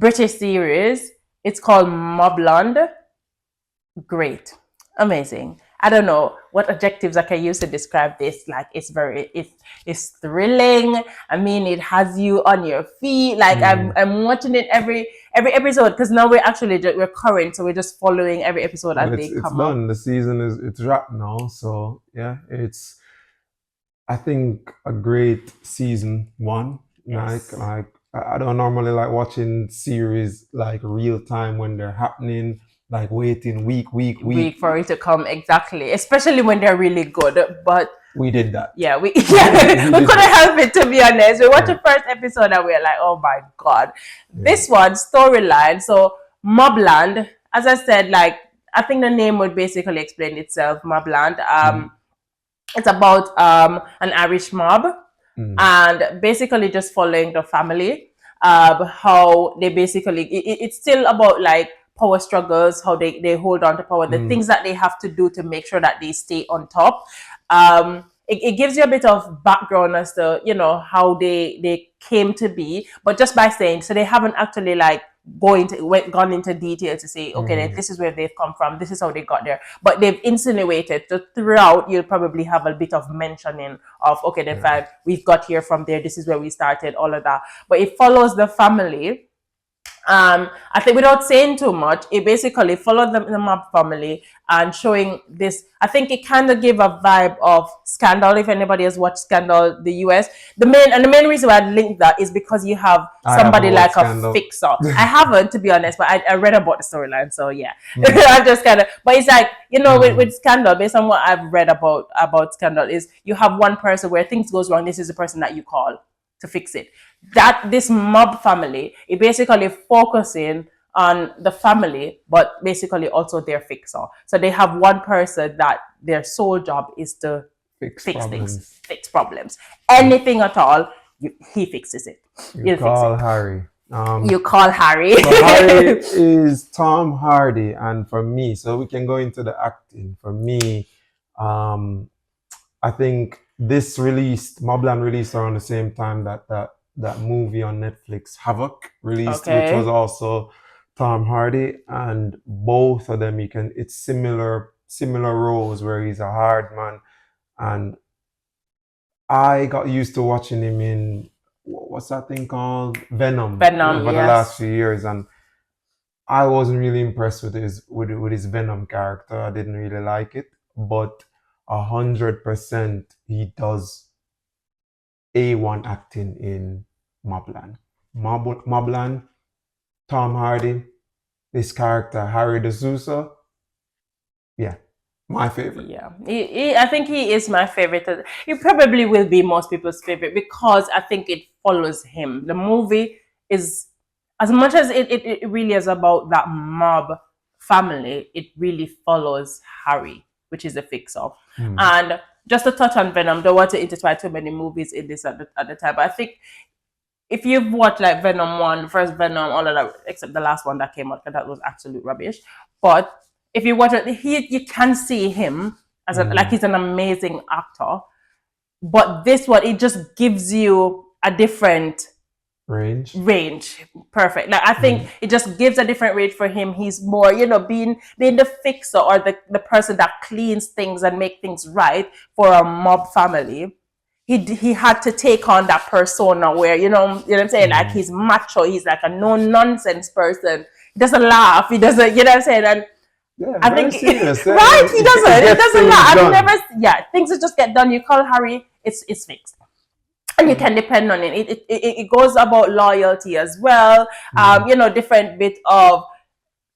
British series. It's called MOBLAND. Great. Amazing. I don't know what adjectives I can use to describe this. Like it's thrilling. I mean, it has you on your feet. Like I'm watching it every episode because now we're current, so we're just following every episode Well, as they it's come up. done. The season it's wrapped now. So yeah, it's I think a great season one. Yes. I don't normally like watching series like real time when they're happening, like waiting week. Week for it to come exactly, especially when they're really good. But We did that. yeah, we We we did couldn't that. help it, to be honest. We watched Yeah, the first episode and we are like, oh my god, yeah. this one storyline. So Mobland, as I said, like I think the name would basically explain itself. Mobland. Mm, It's about an Irish mob, mm, and basically just following the family. How they basically it's still about like power struggles, how they hold on to power, the mm, things that they have to do to make sure that they stay on top. It gives you a bit of background as to how they came to be, but just by saying, so they haven't actually like gone into detail to say, okay, then mm, this is where they've come from, this is how they got there, but they've insinuated that throughout. You'll probably have a bit of mentioning of, okay, then yeah. fine, we've got here from there, this is where we started, all of that, but it follows the family. I think without saying too much, it basically followed the Mob family and showing this. I think it kind of gave a vibe of Scandal. If anybody has watched Scandal, the US, the main reason why I linked that is because you have I haven't somebody watched like a Scandal. fixer. I haven't, to be honest, but I read about the storyline, so yeah, Mm, I just kind of. But it's like with mm, Scandal, based on what I've read about Scandal, is you have one person where things goes wrong. This is the person that you call to fix it. That this mob family, it basically focusing on the family, but basically also their fixer. So they have one person that their sole job is to fix fix things, problems. fix problems, Mm. anything at all. He fixes it. You He'll fix it. call Harry. You call Harry. So Harry is Tom Hardy, and for me, so we can go into the acting. For me, um, I think this released, Mobland released around the same time that movie on Netflix, Havoc, released, which was Okay. also Tom Hardy, and both of them it's similar roles where he's a hard man, and I got used to watching him in what's that thing called? Venom, Venom, for the last yes. few years, and I wasn't really impressed with his Venom character. I didn't really like it, but 100% he does A1 acting in Mobland. Mobland, Tom Hardy, this character Harry D'Souza, yeah, my favorite. Yeah, I think he is my favorite. He probably will be most people's favorite because I think it follows him. The movie is, as much as it really is about that mob family, it really follows Harry, which is a fixer. Hmm. And just to touch on Venom, don't want to intertwine too many movies in this at the time, but I think if you've watched like Venom 1, the first Venom, all of that, except the last one that came out, because that was absolute rubbish. But if you watch it, you can see him as like Hmm. he's an amazing actor. But this one, it just gives you a different Range. range. Perfect. Like I think Hmm. it just gives a different range for him. He's more, being the fixer or the person that cleans things and make things right for a mob family. He had to take on that persona where what I'm saying, like Hmm. he's macho, he's like a no nonsense person. He doesn't laugh, he doesn't, what I'm saying. And Yeah, I very think serious. right, he It doesn't. He gets doesn't things laugh. I've done. never, yeah, things will just get done. You call Harry, it's fixed, and you can depend on it. It goes about loyalty as well. Hmm. Different bit of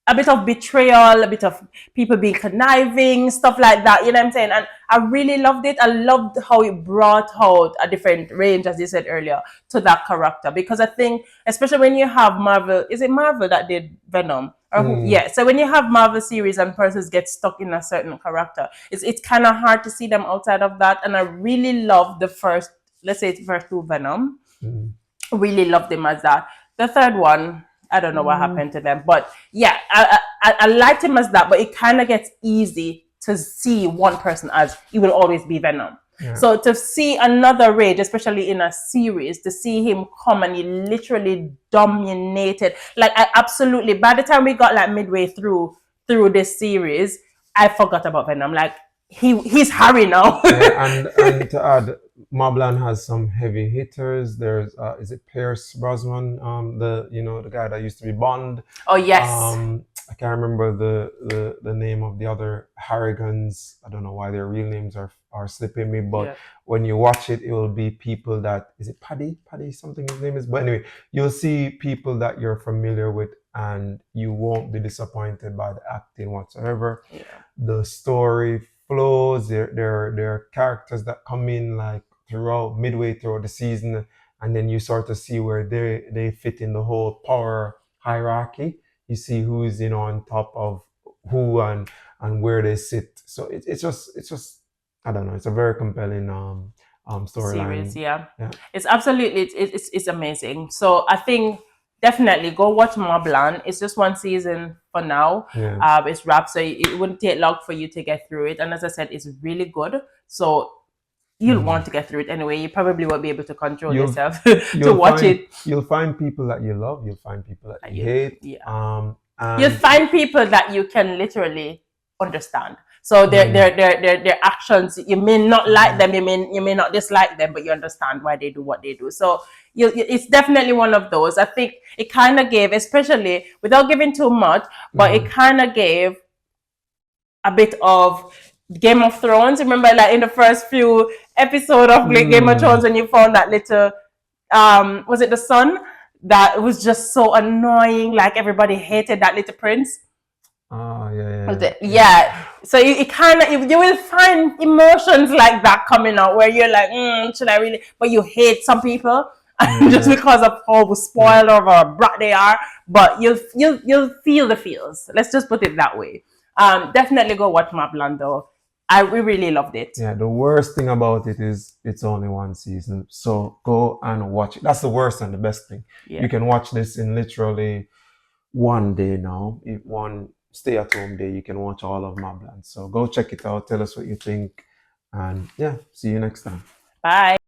a bit of betrayal, a bit of people being conniving, stuff like that. You know what I'm saying? And I really loved it. I loved how it brought out a different range, as you said earlier, to that character. Because I think, especially when you have Marvel, is it Marvel that did Venom? Or who? Hmm. Yeah. So when you have Marvel series and persons get stuck in a certain character, it's kind of hard to see them outside of that. And I really love the first, let's say it's first two Venom. Hmm. Really loved him as that. The third one, I don't know what Hmm. happened to them, but yeah, I liked him as that. But it kind of gets easy to see one person as he will always be Venom. Yeah. So to see another Rage, especially in a series, to see him come and he literally dominated. Like I absolutely, by the time we got like midway through this series, I forgot about Venom. Like he's Harry now. Yeah, and to add, MOBLAND has some heavy hitters. There's is it Pierce Brosnan, the guy that used to be Bond. Oh yes. I can't remember the name of the other Harrigans. I don't know why their real names are slipping me, but Yeah. when you watch it, it will be people that is it Paddy something his name is. But anyway, you'll see people that you're familiar with, and you won't be disappointed by the acting whatsoever. Yeah. The story flows. There are characters that come in like midway throughout the season, and then you start to see where they fit in the whole power hierarchy. You see who's on top of who and where they sit. So it's just I don't know. It's a very compelling storyline. Series, yeah. Yeah. It's absolutely it's amazing. So I think definitely go watch MOBLAND. It's just one season for now. Yeah. It's wrapped, so it wouldn't take long for you to get through it. And as I said, it's really good. So you'll want to get through it anyway. You probably won't be able to control yourself to watch it. You'll find people that you love. You'll find people that you hate. Yeah. And You'll find people that you can literally understand. So their actions, you may not like them, you may not dislike them, but you understand why they do what they do. So it's definitely one of those. I think it kind of gave, especially without giving too much, but it kind of gave a bit of Game of Thrones. Remember, like in the first few episodes of Game of Thrones, when you found that little, was it the son that was just so annoying? Like everybody hated that little prince. Yeah. So it kind of you will find emotions like that coming out where you're like, should I really? But you hate some people just because of how spoiled or brat they are. But you'll feel the feels. Let's just put it that way. Definitely go watch MOBLAND though. We really loved it. Yeah, the worst thing about it is it's only one season. So go and watch it. That's the worst and the best thing. Yeah. You can watch this in literally one day now. One stay-at-home day, you can watch all of MOBLAND. So go check it out. Tell us what you think. And yeah, see you next time. Bye.